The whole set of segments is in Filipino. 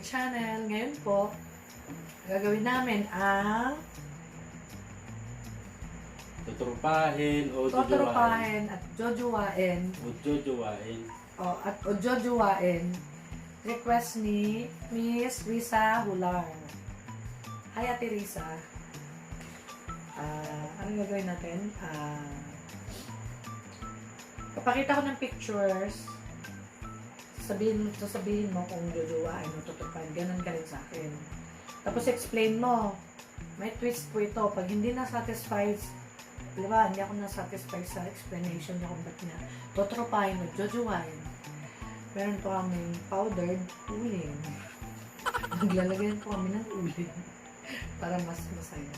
channel. Ngayon po, gagawin namin ang Tuturupahin o jujuwain. totropahin at jojowain. O jujuwain. At jojowain. Request ni Miss Risa Hular. Hi, Ate Risa. Anong gagawin natin? Papakita ko ng pictures. Sasabihin mo kung jojowain o tutupain. Ganun ka rin sa akin. Tapos explain mo. May twist po ito. Pag hindi na-satisfied, di ba, hindi ako na-satisfied sa explanation niya kung ba't niya tutupain o jojowain. Meron po kaming powdered uling. Naglalagyan po kami ng uling para mas masaya.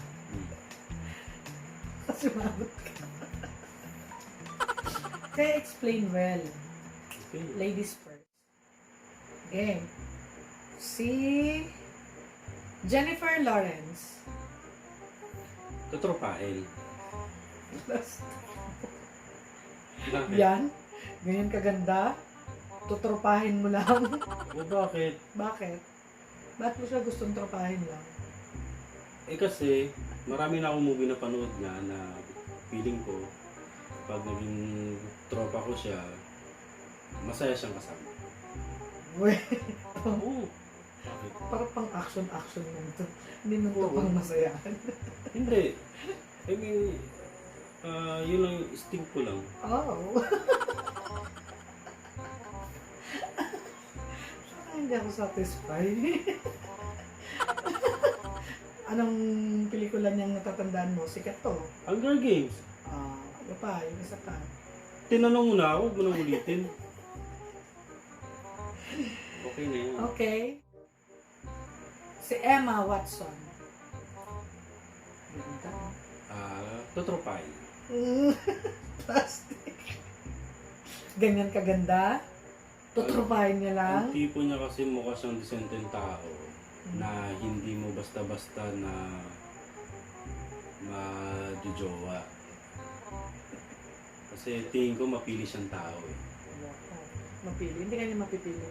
Kasi magot ka. Kaya explain well. Okay. Ladies first. Okay. Si Jennifer Lawrence. Tuturupahin. Bakit? Yan. Ganyan kaganda. Tutropahin mo lang. O bakit? Bakit? Bakit mo siya gustong tropahin lang? Eh kasi, marami na akong movie na panood niya na feeling ko, pag naging tropa ko siya, masaya siyang kasama. Uy, Oo. Bakit? parang pang action lang ito. Hindi mo ito Oo. pang masayahan. Hindi. I mean, yun lang yung instinct ko lang. Oh. Saka hindi ako satisfied. Anong pelikula niyang natatandaan mo? Sikat to. Hunger Games. Ano pa? Yung isa pa. Tinanong mo na ako, huwag mo nang ulitin. Okay na yan. Okay. Si Emma Watson. Ganda. Tuturupahin. Plastic. Ganyan kaganda. Tutrupahin niya lang. Ang tipo niya kasi mukha siyang disenteng tao na hindi mo basta-basta na majujowa. Kasi tingin ko mapili siyang tao eh. Mapili. Hindi kanya mapipili.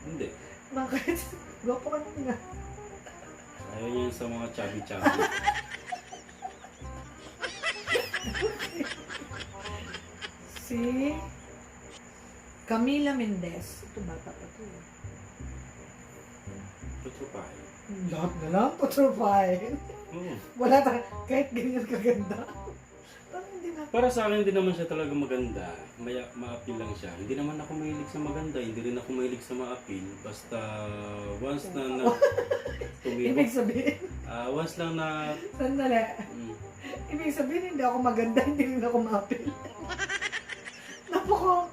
Hindi. Bakit? Gwapo ka na nga. Ayaw niya yun sa mga chubby-chubby. Si Camila Mendez. Ito bata pa to. Tuturupahin. Lahat na lang. Tutrupahin. Oo. Wala kahit ganyan kaganda. Parang hindi na. Para sa akin, hindi naman siya talaga maganda. Ma-appeal lang siya. Hindi naman ako mahilig sa maganda. Hindi rin ako mahilig sa ma-appeal. Basta once na Ibig tumibok. sabihin. Once lang na... Sandali. Mm, Ibig sabihin hindi ako maganda. Hindi rin ako mapil. Napako.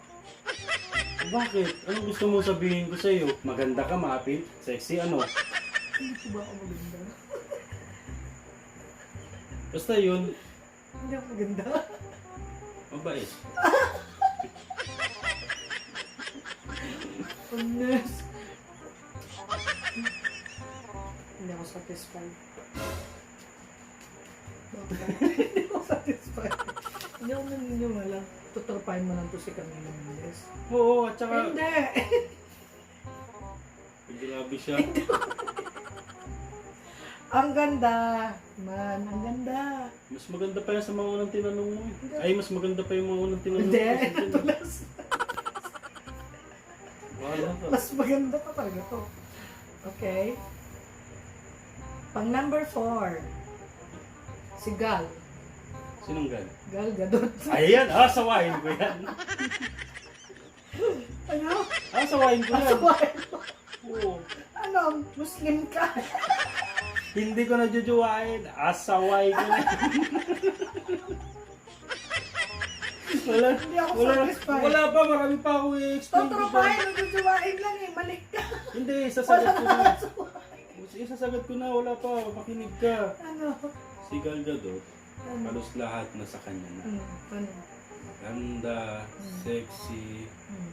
bakit? Anong gusto mo sabihin ko sa'yo? Maganda ka, ma-appeal? Sexy, ano? Hindi ko ba ako maganda? Basta yun, Hindi ako maganda. mabait. Goodness. Hindi ako satisfied. Hindi ako satisfied. Hindi ako naniniwala. Tuturpahin mo lang to si Camila Mendez. Oo, at saka... Hindi! Grabe siya. Ang ganda! Man, ang ganda! Mas maganda pa yan sa mga unang tinanong mo eh. Ay, mas maganda pa yung mga unang tinanong Hindi! mo. Ito lang. Wala ka. Mas maganda pa talaga to. Okay. Pang number 4. Si Gal. Sinong gal? Gal Gadot. Ayan! Sawahin ko yan. Ano? Sawahin ko yan. Asawain mo. Oo. Ano? Muslim ka? Hindi ko na jujuwain. Asaway ko na. Wala. Hindi ako Wala. satisfied. Wala pa. Marami pa ako i-explain. Totropahin mo jujuwain lang eh. Malik ka. Hindi. Wala Isasagot ko na na. asawain. Isasagot ko na. Wala pa. Makinig ka. Ano? Si Gal Gadot, Ano? halos lahat nasa kanya na. Ano? Ganda, sexy, Hmm.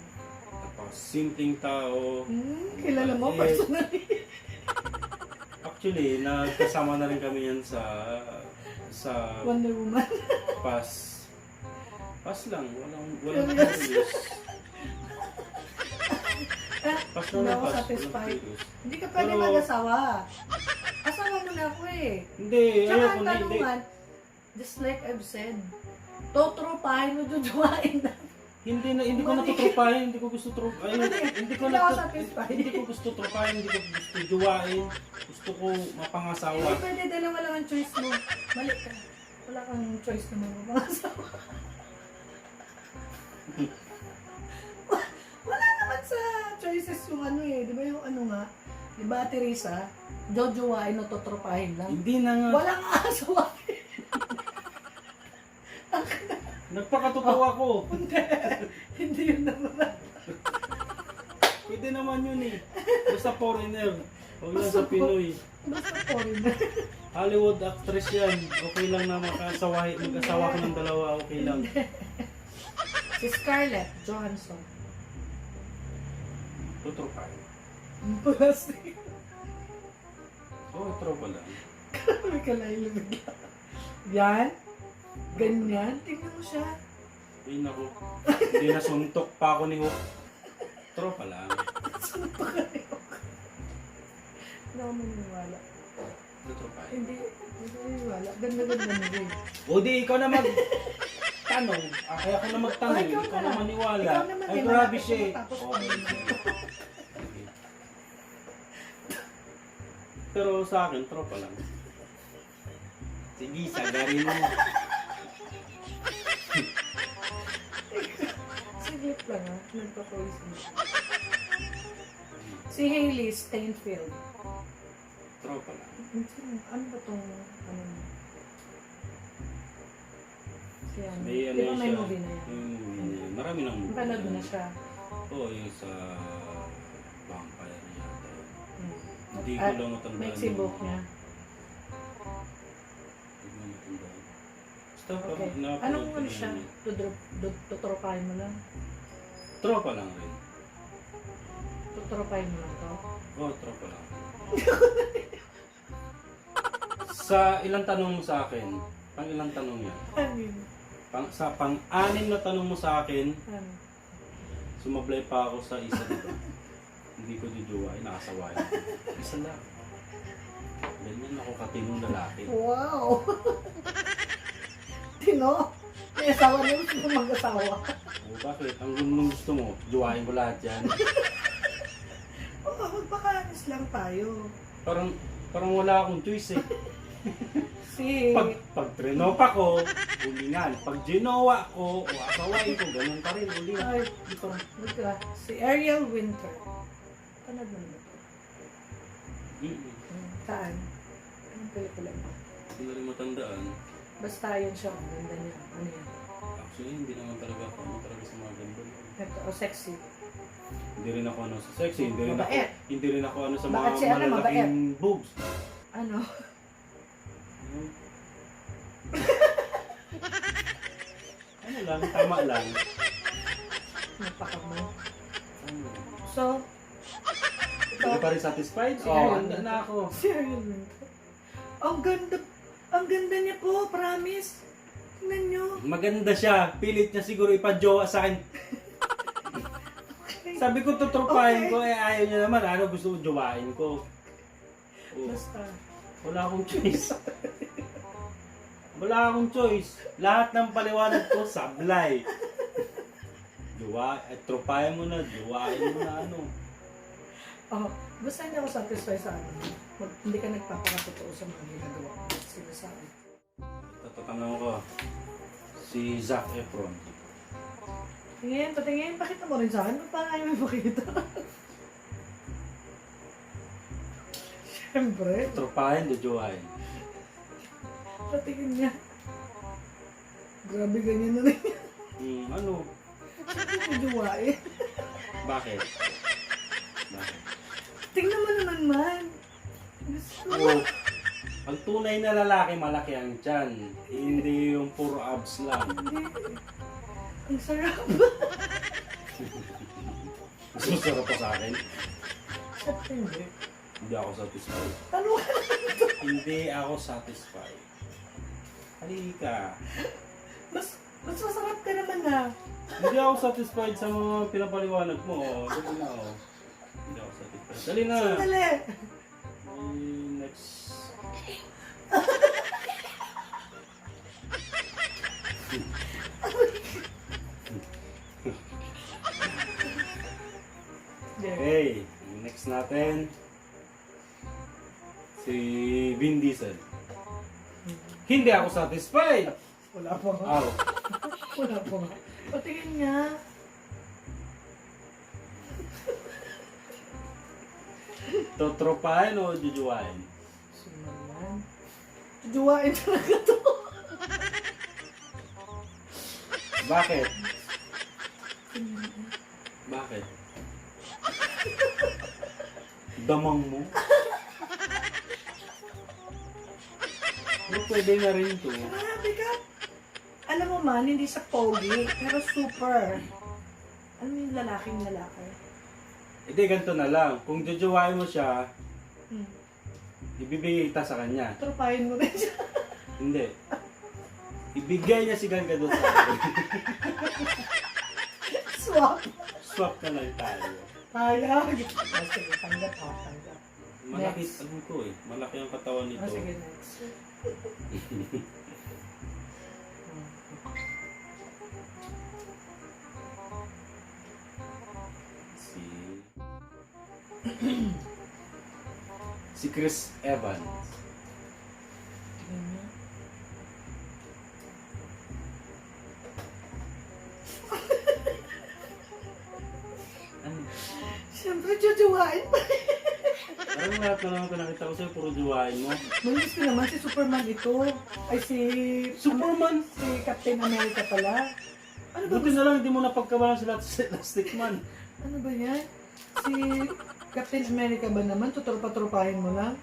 napakasimpleng tao. Kilala mo Mabait. personally? Actually, nagkasama na rin kami yan sa Wonder Woman. pass lang, walang Serious? serious. Pass na Hindi ng ako pass. satisfied. Walang serious. Hindi ka pwede Pero- mag-asawa. Asawa mo na ako eh. Hindi, Tsaka ayoko ang hindi. tanungan, just like I've said, totropahin mo, jujuwain na. Hindi ko natutropahin, hindi ko gusto tropahin. Hindi ko Hindi ako satisfied. hindi ko gusto tropahin, hindi ko gusto juwain. Gusto ko mapangasawa. Hindi pwede, dalawa lang ang choice mo. Mali ka. Wala kang choice naman mo mga asawa. Wala naman sa choices yung ano eh. Di ba yung ano nga? Di ba, Teresa? Jojowain o totropahin lang. Hindi na nga. Walang asawa. Nagpakatotoo ako. Hindi yun naman. Pwede naman yun eh. Basta foreigner. Huwag lang sa Pinoy. Basta foreigner. Hollywood actress yan. Okay lang na mag-asawa ko ng dalawa. Okay lang. Si Scarlett Johansson. Tutropahin. Plastic. Oo, tropa lang. May kalaylo bigla. Yan. Ganyan. Tingnan mo siya. Ay naku. Hindi na suntok pa ako ni Hook. Tropa lang. Saan pa kayo? Hindi ako maniniwala. Tutropahin. Hindi maniniwala. Ganda-ganda mo rin. O di, ikaw na tanong. Ay ako na magtanong. Oh, ikaw Ikaw na. na maniwala. Ikaw naman Ay eh, grabe malapit siya eh. na matapos Oo. ko yun. Pero sa akin, tropa lang. Sige, sagarin mo. Siglit lang ah. Nagpa-poise mo. Si Hailey Steinfeld. Tropa lang. Ano ba tong ano mo? Kaya, May ano di ba may siya, movie na yan? yung movie na yan. Marami nang movie. Napanood mo na siya. Oo, yung sa vampire niya. Hmm. Hindi ko At lang matandaan. may sibok niya. Hindi ko matandaan. Basta Okay. napanood Anong ko ano na siya? yun eh. Tutropahin mo lang? Tropa lang rin. Tutropahin mo lang to? Oo, tropa lang. Sa ilang tanong mo sa akin, pang ilang tanong yan? Ano yun? Sa pang-anim na tanong mo sa akin, Ano? sumablay pa ako sa isa dito. Hindi ko jujuwain, nakasawain. Isa lang. Ganyan ako katinong lalaki. Wow! Tino? May asawa na gusto mo mag-asawa. O bakit? Ang gusto mo, juwain ko lahat yan. Oo, magpakanis lang tayo. Parang wala akong choice eh. Si... Pag trinopa ko, ulingan. Pag ginawa ko, o asawain ko, ganun pa rin, ulingan. Ay, ito. Look si Ariel Winter. Panood mo na ito. Saan? Anong pelikula mo? Hindi na rin matandaan. Basta yun siya. Ang ganda niya. Ano yan? Actually, hindi naman talaga ako talaga sa mga ganda. Ito, o sexy. Hindi rin ako ano sa sexy, Mabait. hindi rin ako ano sa mga Bakit siya ano, malalaking boobs. Ano? Ano lang, tama lang. Napaka mo. Ano? So, Hindi ka pa rin satisfied? Si Oo, Ariel handa na ako. si Ariel Winter. Ang ganda niya po, promise. Tingnan niyo. Maganda siya. Pilit niya siguro ipa-jowa sa akin. Sabi ko tutropahin Okay. ko, eh ayaw niya naman. Ano gusto ko jowain ko? Oh, Basta. wala akong choice. Wala akong choice. Lahat ng paliwanag ko, sablay. Tropahin mo na, jowain mo na ano. Oh, basta hindi ako satisfied sa ano. Hindi ka nagpapakatotoo sa mga ginagawa mo. Sinasabi. Tatanong ko, si Zac Efron. Tingin, patingin. Pakita mo rin sa akin. Ba't parang ayaw mo pakita? Siyempre. Tropahin, jowain. Patingin niya. Grabe, ganyan na rin. Ano? Medyo wae. Bakit? Bakit? Tingnan mo naman man. Gusto mo. Oh, ang tunay na lalaki, malaki ang tiyan. Hindi yung puro abs lang. Hindi. Ang sarap. Mas masarap pa sa akin. Sarap hindi. Hindi ako satisfied. Tanong ka na. Hindi ako satisfied. Halika. Mas masarap ka naman na. Hindi ako satisfied sa mga pinapaliwanag mo. Oh. Sige na, oh. Dali na. Sandali. Next. Okay, next natin. Si Vin Diesel. Hindi ako satisfied. Wala pa nga. Aw. Wala pa nga. Patingin nga. Totropahin o jujuwain? Sumaman. Juwain talaga to. Bakit? Bakit? Damang mo? Pwede na rin to. Grabe ka. Alam mo man, hindi siya pogi, pero super. Alam mo yung lalaking lalaki? Hindi, ganito na lang. Kung jujuwain mo siya, Hmm. ibibigay kita sa kanya. Tropahin mo rin siya. Hindi. Ibigay niya si Gal Gadot sa akin. Swap. Swap na lang tayo. Payag. Oh, sige, tanggap ha, tanggap. Malaki, Next. alam ko eh. Malaki ang katawan nito. Oh, sige, next. Si... si Chris Evans. Hmm. Ano? Siyempre, jujuwain pa. Parang lahat na lang pinakita ko sa'yo, puro juwain mo. Malis ko naman si Superman ito. Ay, Superman! si Captain America pala. Ano ba? Buti na lang hindi mo napagkabalan sila sa Elastic Man. Ano ba yan? Si Captain America ba naman? Tutropa-tropahin mo lang?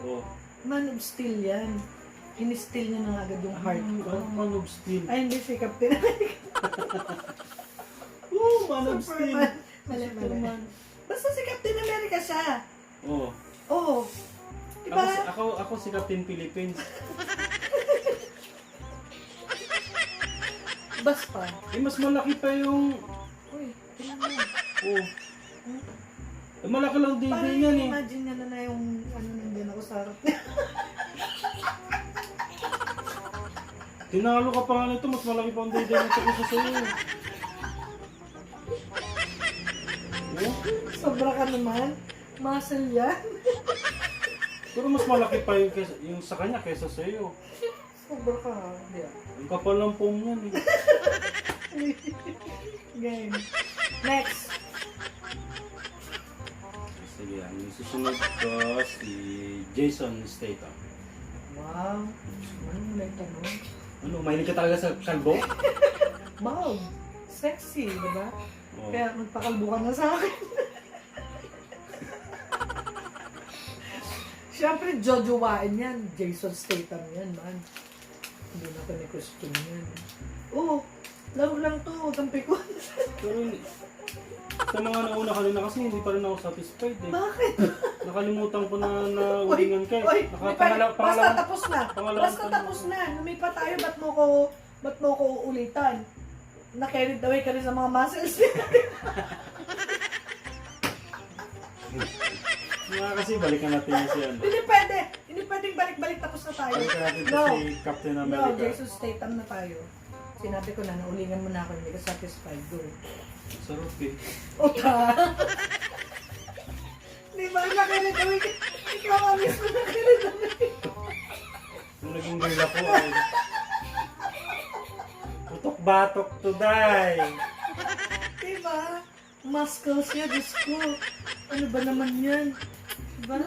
Oh. Man of Steel yan. In-steal niya na agad yung heart ko. Man of Steel. Ay, hindi si Captain America. Oh, Man of Steel. Superman. Mali, mali. Superman. Basta si Captain America siya. Oh. Oo. Diba? Ako si Captain Philippines. Basta. Eh, mas malaki pa yung... Uy, tingnan mo. Oh. Eh, malaki lang din Parang yan eh. imagine niya na yung ano nandiyan ako sa harap niya. Tinalo ka pa nga nito, mas malaki pa ang dede nito kaysa sa'yo. Oh. Sobra ka naman. Muscle yan. Pero mas malaki pa yung sa kanya kaysa sa'yo. Sobra ka. Hindi ah. Ang kapal ng foam yan eh. Game. Next. Sige, ang susunod ko si Jason Statham. Wow. Ano may tanong? Ano, mahilig ka talaga sa kalbo? Wow. Sexy, di ba? Oh. Kaya magpakalbo ka na sa akin. Siyempre, jojowain yan. Jason Statham yan, man. Hindi na ito may question yan. Oo. Laro lang to. Huwag kang pikon. Pero sa mga nauna kanina kasi hindi pa rin ako satisfied eh. Bakit? Nakalimutan ko na ulingan ka eh. Oy, basta Pangalawa. tapos na. pangalawang Basta tanong. tapos na. Lumipat tayo, ba't mo ko ulitan? Na-carried away ka rin sa mga muscles. Nga kasi balikan natin yung si ano. Hindi pwede. Hindi pwedeng balik-balik tapos na tayo. Balikan natin to No. si Captain No, America. Jason Statham na tayo. Sinabi ko na, naulingan mo na ako, hindi ka satisfied. Go. Sarap eh. Ota! Di ba na-carried away? Ikaw nga mismo na-carried away. Nung naging girl ako ay putok-batok to die. Di ba? Muscles niya, Diyos ko. Ano ba naman yan? Di ba?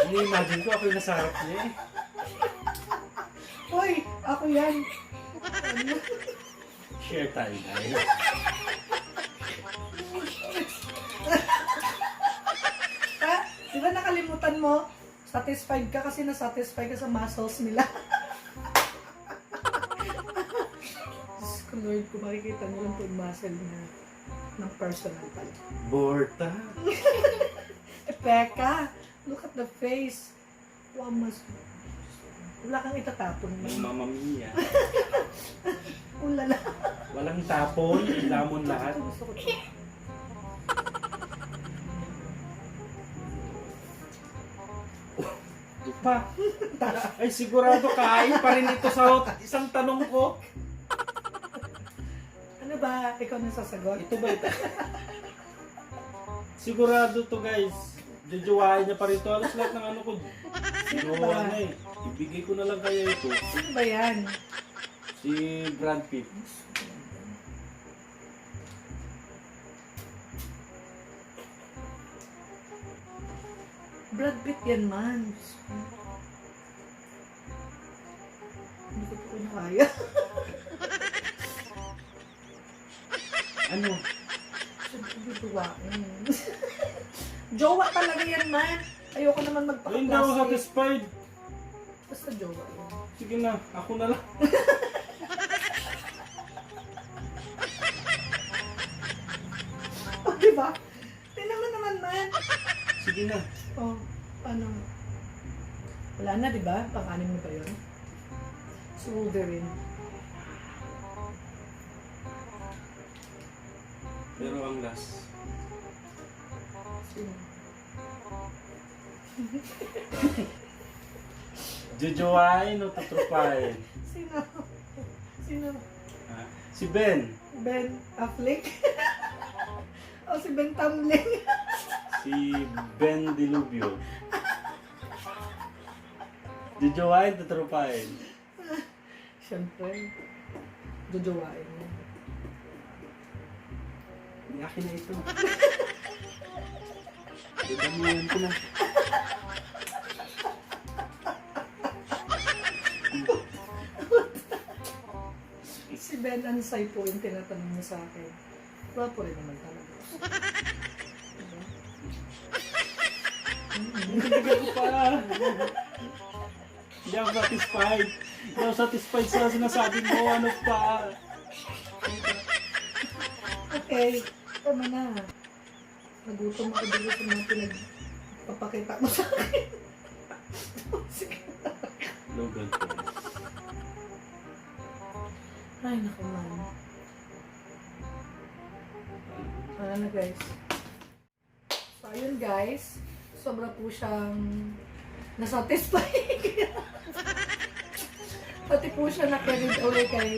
Ini-imagine ko ako yung nasa harap niya eh. Hoy, ako yan. Ano? Share tayo guys. Ha? Di ba nakalimutan mo? Satisfied ka kasi na-satisfy ka sa muscles nila. Diyos ko, Lord, kung makikita mo lang po yung muscle niya ng personal pala. Borta. Peka, look at the face. Wow, mas... Wala kang itatapon mo. Mamma mia. Ulala. Walang tapon, lamon lahat. Gusto ko to. Pa, ay sigurado kain pa rin ito sa isang tanong ko. Ano ba? Ikaw na sasagot? Ito ba ito? Sigurado to guys. Jajawain niya pa rin to. Alas lahat ng ano ko. Ginawa na eh. Ibigay ko na lang kaya ito. Sino ba yan? Si Brad Pitt. Brad Pitt yan man. Hindi ko po na kaya. Ano? Siyempre bituwain. Jowa talaga yan man. Ayoko naman Ay, hindi ako magpaka-plastic. satisfied. Basta jowa yan. Sige na, ako na lang. O, diba? Tingnan mo naman man. Sige na. Oh, paano? Wala na, di ba? Pang-anim mo pa yun? Si Wolverine. Pero ang last. Sino? Jajawain o tutrupain? Sino? Sino? Ha? Si Ben. Ben Affleck? O si Ben Tamling? Si Ben Dilubio. Jajawain, tutrupain. Siyempre. Jojowain mo. Hindi akin na ito. Dadamihan ko na. Si Ben Ansay po yung tinatanong niya sa akin. Wapo rin naman talaga. Diba? Hindi ko pa. Hindi ako satisfied. Hindi ako satisfied sa sinasabi mo. Ano pa? Okay, tama na. Nagutom ako dito sa mga pinagpapakita mo sa akin. Sige. Logan ko. Ay, naku man. Ano na guys? So, ayun guys. Sobra po siyang nasatisfy. Pati po siya na-carried away kay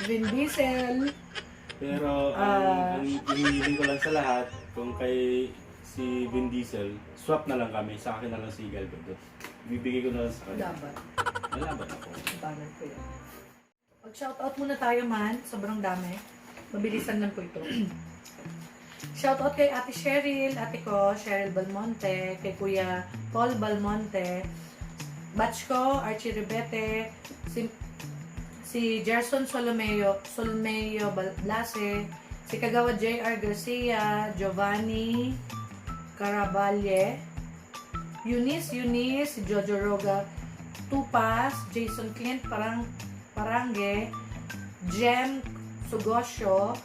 Vin Diesel. Pero ang hinihiling ko lang sa lahat, kung kay si Vin Diesel, swap na lang kami. Sa akin na lang si Gal Gadot. Bibigay ko na lang sa kanya. Dapat. Malaban ako. Banan ko yan. Mag-shoutout muna tayo man. Sobrang dami. Mabilisan lang po ito. Shoutout kay Ate Cheryl, ate ko, Cheryl Balmonte, kay Kuya Paul Balmonte, batch ko, Archie Ribete, si Gerson Solomeo Blase, si Kagawa J.R. Garcia, Giovanni Caravalle, Eunice, si Jojo Roga, Tupas, Jason Clint Parange, Jem Sugosyo,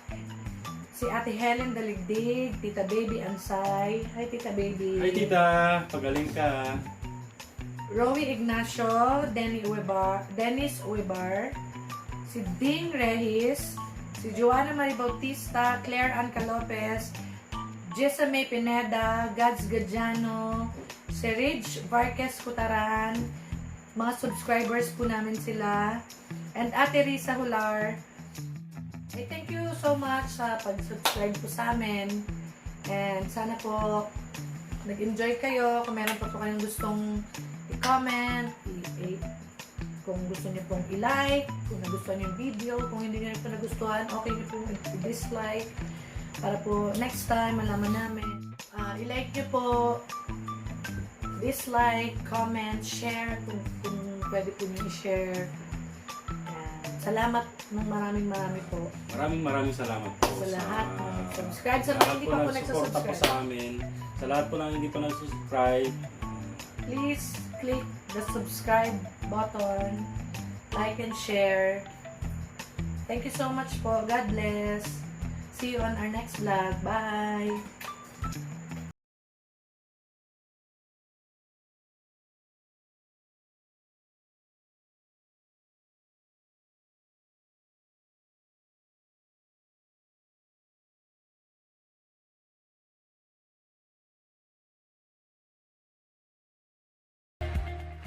si Ate Helen Daligdig, Tita Baby Ansay. Hi Tita Baby. Hi tita, pagaling ka. Rowie Ignacio, Dennis Uebar, si Ding Reyes, si Joanna Marie Bautista, Claire Anca Lopez, Jessa May Pineda, Gads Gadiano, si Ridge Vargas Kutaran, mga subscribers po namin sila, and Ate Risa Hular. Hey, thank you so much sa pag-subscribe po sa amin. And sana po nag-enjoy kayo. Kung meron pa po kayong gustong i-comment, kung gusto niyo pong i-like, kung nagustuhan niyo yung video, kung hindi niyo po nagustuhan, okay niyo po i-dislike para po next time malaman namin. I-like niyo po, dislike, comment, share kung pwede po niyo i-share. Salamat ng maraming po. Maraming salamat po Sa lahat na nag-subscribe. Sa mga lahat hindi po pa po nagsuporta po sa amin. Sa lahat po lang hindi pa nag-subscribe. Please click the subscribe button, like and share. Thank you so much po. God bless. See you on our next vlog. Bye!